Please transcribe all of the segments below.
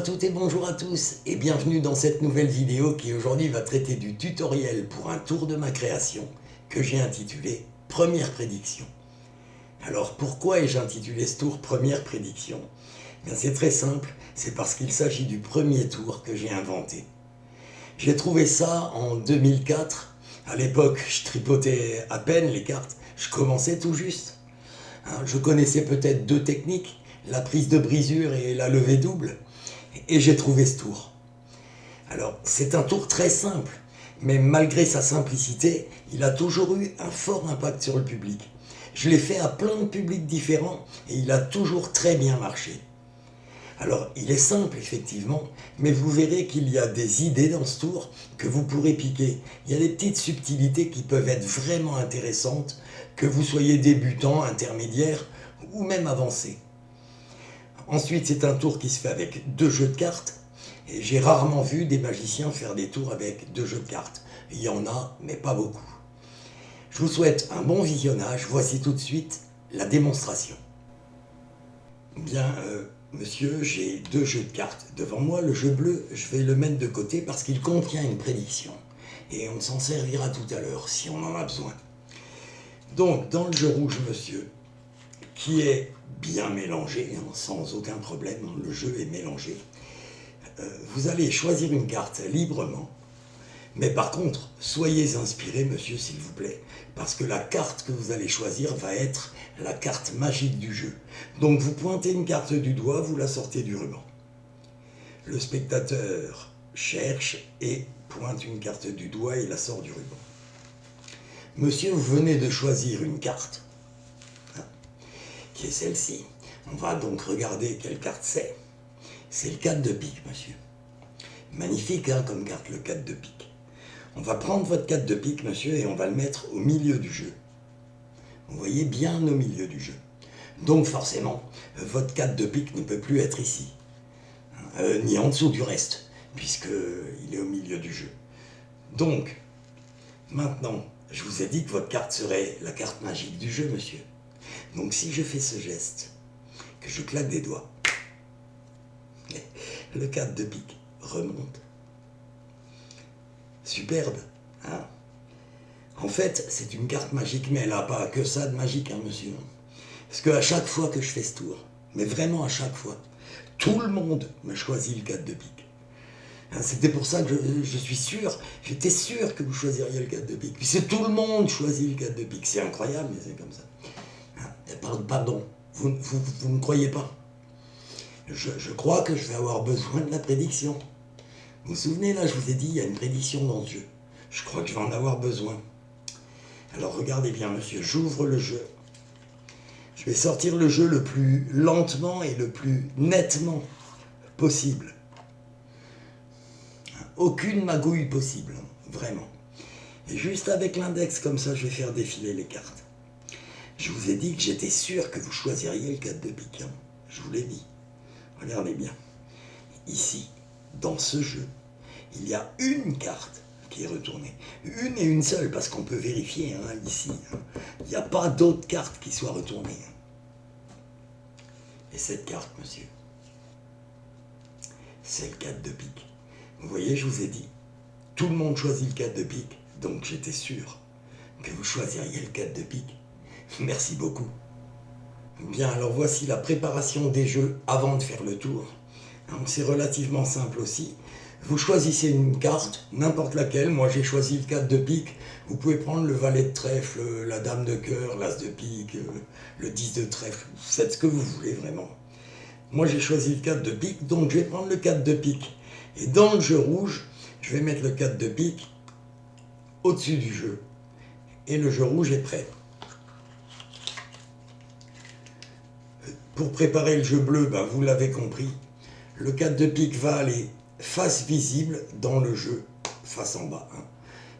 à toutes et bonjour à tous et bienvenue dans cette nouvelle vidéo qui aujourd'hui va traiter du tutoriel pour un tour de ma création que j'ai intitulé Première prédiction. Alors pourquoi ai-je intitulé ce tour Première prédiction? Bien, c'est très simple, c'est parce qu'il s'agit du premier tour que j'ai inventé. J'ai trouvé ça en 2004, à l'époque je tripotais à peine les cartes, je commençais tout juste. Je connaissais peut-être deux techniques, la prise de brisure et la levée double, et j'ai trouvé ce tour. Alors, c'est un tour très simple, mais malgré sa simplicité, il a toujours eu un fort impact sur le public. Je l'ai fait à plein de publics différents, et il a toujours très bien marché. Alors, il est simple, effectivement, mais vous verrez qu'il y a des idées dans ce tour que vous pourrez piquer. Il y a des petites subtilités qui peuvent être vraiment intéressantes, que vous soyez débutant, intermédiaire ou même avancé. Ensuite, c'est un tour qui se fait avec 2 jeux de cartes. Et j'ai rarement vu des magiciens faire des tours avec 2 jeux de cartes. Il y en a, mais pas beaucoup. Je vous souhaite un bon visionnage. Voici tout de suite la démonstration. Bien, monsieur, j'ai 2 jeux de cartes. Devant moi, le jeu bleu, je vais le mettre de côté parce qu'il contient une prédiction. Et on s'en servira tout à l'heure si on en a besoin. Donc, dans le jeu rouge, monsieur, qui est bien mélangé, sans aucun problème, le jeu est mélangé. Vous allez choisir une carte librement, mais par contre, soyez inspiré, monsieur, s'il vous plaît, parce que la carte que vous allez choisir va être la carte magique du jeu. Donc vous pointez une carte du doigt, vous la sortez du ruban. Le spectateur cherche et pointe une carte du doigt et la sort du ruban. Monsieur, vous venez de choisir une carte, qui est celle-ci. On va donc regarder quelle carte c'est. C'est le 4 de pique, monsieur. Magnifique, comme carte, le 4 de pique. On va prendre votre 4 de pique, monsieur, et on va le mettre au milieu du jeu. Vous voyez, bien au milieu du jeu. Donc forcément, votre 4 de pique ne peut plus être ici. Ni en dessous du reste, puisqu'il est au milieu du jeu. Donc, maintenant, je vous ai dit que votre carte serait la carte magique du jeu, monsieur. Donc si je fais ce geste, que je claque des doigts, le 4 de pique remonte. Superbe, hein? En fait, c'est une carte magique, mais elle n'a pas que ça de magique, monsieur. Parce qu'à chaque fois que je fais ce tour, mais vraiment à chaque fois, tout le monde me choisit le 4 de pique. C'était pour ça que je suis sûr, j'étais sûr que vous choisiriez le 4 de pique. Puisque tout le monde choisit le 4 de pique. C'est incroyable, mais c'est comme ça. Pardon, vous ne croyez pas? Je crois que je vais avoir besoin de la prédiction. Vous vous souvenez, là, je vous ai dit, il y a une prédiction dans ce jeu. Je crois que je vais en avoir besoin. Alors, regardez bien, monsieur, j'ouvre le jeu. Je vais sortir le jeu le plus lentement et le plus nettement possible. Aucune magouille possible, vraiment. Et juste avec l'index, comme ça, je vais faire défiler les cartes. Je vous ai dit que j'étais sûr que vous choisiriez le 4 de pique. Je vous l'ai dit. Regardez bien. Ici, dans ce jeu, il y a une carte qui est retournée. Une et une seule, parce qu'on peut vérifier ici. Il n'y a pas d'autres cartes qui soient retournées. Et cette carte, monsieur, c'est le 4 de pique. Vous voyez, je vous ai dit, tout le monde choisit le 4 de pique, donc j'étais sûr que vous choisiriez le 4 de pique. Merci beaucoup. Bien, alors voici la préparation des jeux avant de faire le tour. C'est relativement simple aussi. Vous choisissez une carte, n'importe laquelle. Moi, j'ai choisi le 4 de pique. Vous pouvez prendre le valet de trèfle, la dame de cœur, l'as de pique, le 10 de trèfle. Vous faites ce que vous voulez, vraiment. Moi, j'ai choisi le 4 de pique, donc je vais prendre le 4 de pique. Et dans le jeu rouge, je vais mettre le 4 de pique au-dessus du jeu. Et le jeu rouge est prêt. Pour préparer le jeu bleu, vous l'avez compris, le 4 de pique va aller face visible dans le jeu, face en bas.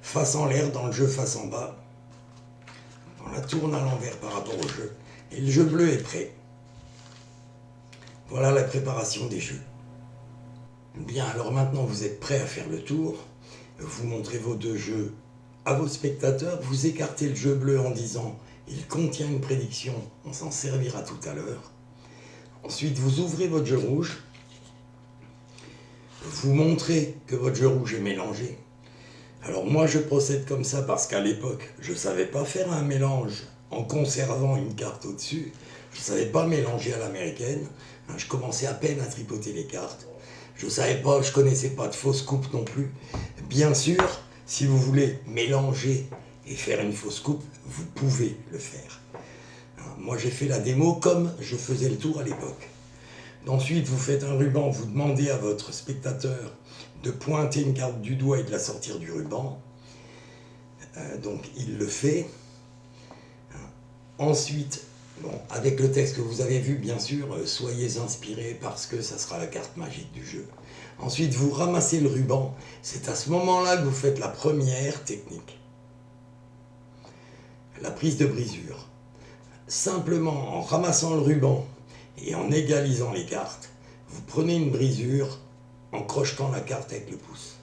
Face en l'air dans le jeu, face en bas. On la tourne à l'envers par rapport au jeu. Et le jeu bleu est prêt. Voilà la préparation des jeux. Bien, alors maintenant vous êtes prêts à faire le tour. Vous montrez vos 2 jeux à vos spectateurs. Vous écartez le jeu bleu en disant « Il contient une prédiction, on s'en servira tout à l'heure ». Ensuite, vous ouvrez votre jeu rouge. vous montrez que votre jeu rouge est mélangé. Alors moi je procède comme ça parce qu'à l'époque, je ne savais pas faire un mélange en conservant une carte au-dessus. Je ne savais pas mélanger à l'américaine. Je commençais à peine à tripoter les cartes. Je ne connaissais pas de fausse coupe non plus. Bien sûr, si vous voulez mélanger et faire une fausse coupe, vous pouvez le faire. Moi j'ai fait la démo comme je faisais le tour à l'époque. Ensuite, vous faites un ruban, vous demandez à votre spectateur de pointer une carte du doigt et de la sortir du ruban. Donc il le fait. Ensuite, bon, avec le texte que vous avez vu, bien sûr, soyez inspirés parce que ça sera la carte magique du jeu. Ensuite, vous ramassez le ruban. C'est à ce moment-là que vous faites la première technique. La prise de brisure. Simplement en ramassant le ruban et en égalisant les cartes, vous prenez une brisure en crochetant la carte avec le pouce.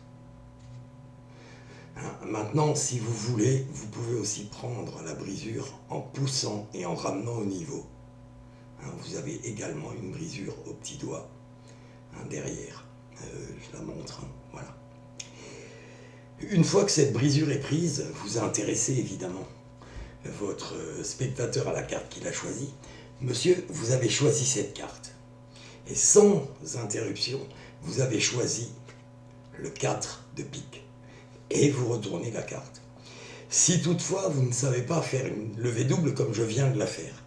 Maintenant, si vous voulez, vous pouvez aussi prendre la brisure en poussant et en ramenant au niveau. Vous avez également une brisure au petit doigt derrière. Je la montre, voilà. Une fois que cette brisure est prise, vous intéressez évidemment votre spectateur à la carte qu'il a choisie. Monsieur, vous avez choisi cette carte. Et sans interruption, vous avez choisi le 4 de pique. Et vous retournez la carte. Si toutefois vous ne savez pas faire une levée double comme je viens de la faire,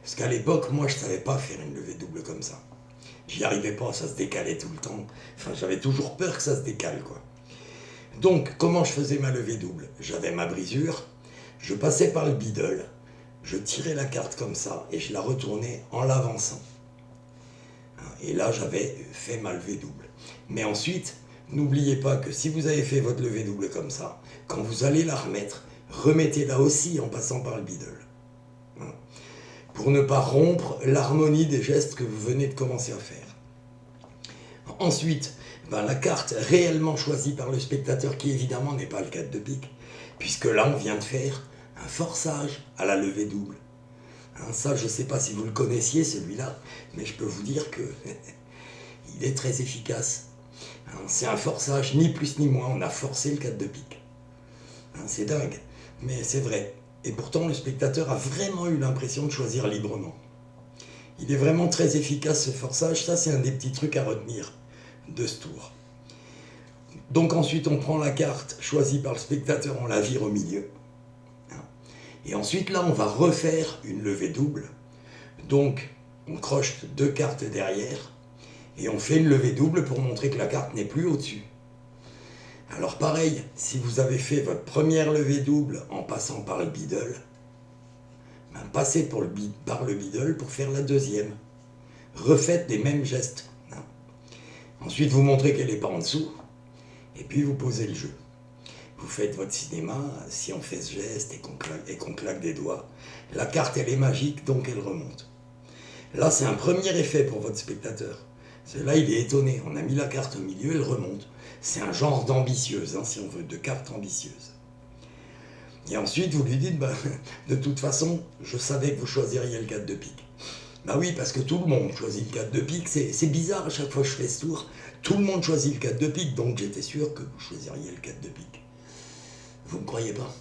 parce qu'à l'époque, moi je ne savais pas faire une levée double comme ça. J'y arrivais pas, ça se décalait tout le temps. Enfin, j'avais toujours peur que ça se décale, quoi. Donc, comment je faisais ma levée double? J'avais ma brisure, je passais par le biddle, je tirais la carte comme ça et je la retournais en l'avançant. Et là, j'avais fait ma levée double. Mais ensuite, n'oubliez pas que si vous avez fait votre levée double comme ça, quand vous allez la remettre, remettez-la aussi en passant par le biddle. Pour ne pas rompre l'harmonie des gestes que vous venez de commencer à faire. Ensuite, la carte réellement choisie par le spectateur, qui évidemment n'est pas le 4 de pique, puisque là on vient de faire un forçage à la levée double. Ça, je ne sais pas si vous le connaissiez celui-là, mais je peux vous dire que il est très efficace. C'est un forçage, ni plus ni moins, on a forcé le 4 de pique. C'est dingue, mais c'est vrai. Et pourtant, le spectateur a vraiment eu l'impression de choisir librement. Il est vraiment très efficace ce forçage, ça c'est un des petits trucs à retenir de ce tour. Donc ensuite, on prend la carte choisie par le spectateur, on la vire au milieu. Et ensuite, là, on va refaire une levée double. Donc, on croche 2 cartes derrière et on fait une levée double pour montrer que la carte n'est plus au-dessus. Alors pareil, si vous avez fait votre première levée double en passant par le biddle, passez par le biddle pour faire la deuxième. Refaites les mêmes gestes. Ensuite, vous montrez qu'elle n'est pas en dessous et puis vous posez le jeu. Vous faites votre cinéma, si on fait ce geste et qu'on claque des doigts, la carte elle est magique, donc elle remonte. Là c'est un premier effet pour votre spectateur. Là il est étonné, on a mis la carte au milieu, elle remonte. C'est un genre d'ambitieuse, si on veut, de carte ambitieuse. Et ensuite vous lui dites, de toute façon, je savais que vous choisiriez le 4 de pique. Oui, parce que tout le monde choisit le 4 de pique, c'est bizarre à chaque fois que je fais ce tour, tout le monde choisit le 4 de pique, donc j'étais sûr que vous choisiriez le 4 de pique. Vous ne croyez pas.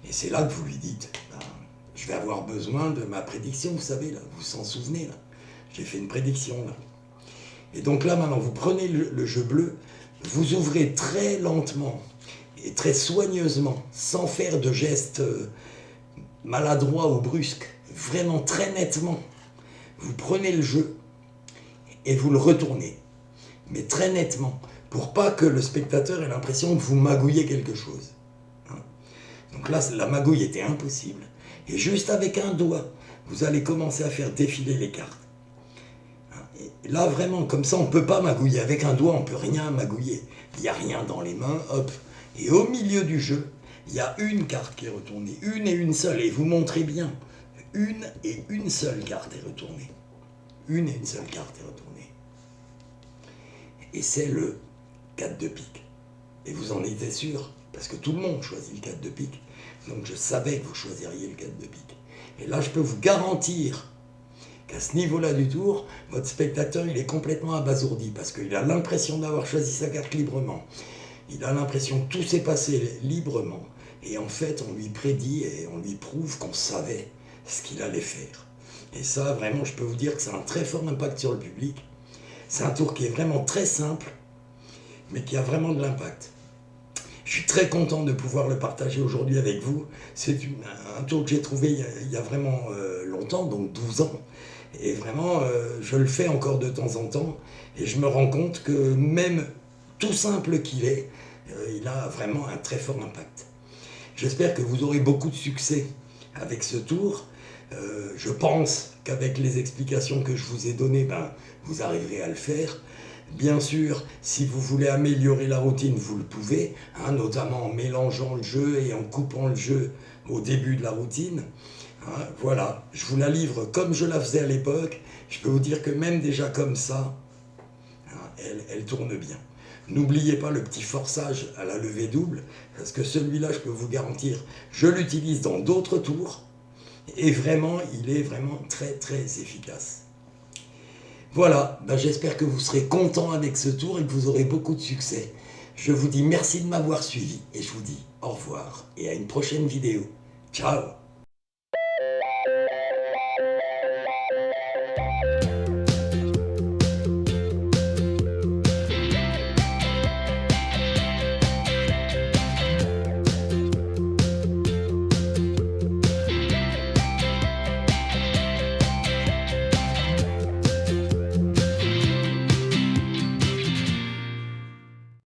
Et c'est là que vous lui dites, je vais avoir besoin de ma prédiction, vous savez, là, vous s'en souvenez, là. J'ai fait une prédiction, là. Et donc là, maintenant, vous prenez le jeu bleu, vous ouvrez très lentement et très soigneusement, sans faire de gestes maladroits ou brusques, vraiment très nettement. Vous prenez le jeu et vous le retournez, mais très nettement, pour pas que le spectateur ait l'impression que vous magouillez quelque chose. Donc là, la magouille était impossible. Et juste avec un doigt, vous allez commencer à faire défiler les cartes. Et là, vraiment, comme ça, on ne peut pas magouiller. Avec un doigt, on ne peut rien magouiller. Il n'y a rien dans les mains, hop. Et au milieu du jeu, il y a une carte qui est retournée. Une et une seule. Et vous montrez bien. Une et une seule carte est retournée. Une et une seule carte est retournée. Et c'est le 4 de pique. Et vous en étiez sûr, parce que tout le monde choisit le 4 de pique. Donc je savais que vous choisiriez le 4 de pique. Et là, je peux vous garantir qu'à ce niveau-là du tour, votre spectateur il est complètement abasourdi parce qu'il a l'impression d'avoir choisi sa carte librement. Il a l'impression que tout s'est passé librement. Et en fait, on lui prédit et on lui prouve qu'on savait ce qu'il allait faire. Et ça, vraiment, je peux vous dire que c'est un très fort impact sur le public. C'est un tour qui est vraiment très simple, mais qui a vraiment de l'impact. Je suis très content de pouvoir le partager aujourd'hui avec vous. C'est un tour que j'ai trouvé il y a vraiment longtemps, donc 12 ans. Et vraiment, je le fais encore de temps en temps. Et je me rends compte que même tout simple qu'il est, il a vraiment un très fort impact. J'espère que vous aurez beaucoup de succès avec ce tour. Je pense qu'avec les explications que je vous ai données, vous arriverez à le faire. Bien sûr, si vous voulez améliorer la routine, vous le pouvez, notamment en mélangeant le jeu et en coupant le jeu au début de la routine. Voilà, je vous la livre comme je la faisais à l'époque. Je peux vous dire que même déjà comme ça, elle tourne bien. N'oubliez pas le petit forçage à la levée double, parce que celui-là, je peux vous garantir, je l'utilise dans d'autres tours, et vraiment, il est vraiment très très efficace. Voilà, j'espère que vous serez content avec ce tour et que vous aurez beaucoup de succès. Je vous dis merci de m'avoir suivi, et je vous dis au revoir, et à une prochaine vidéo. Ciao!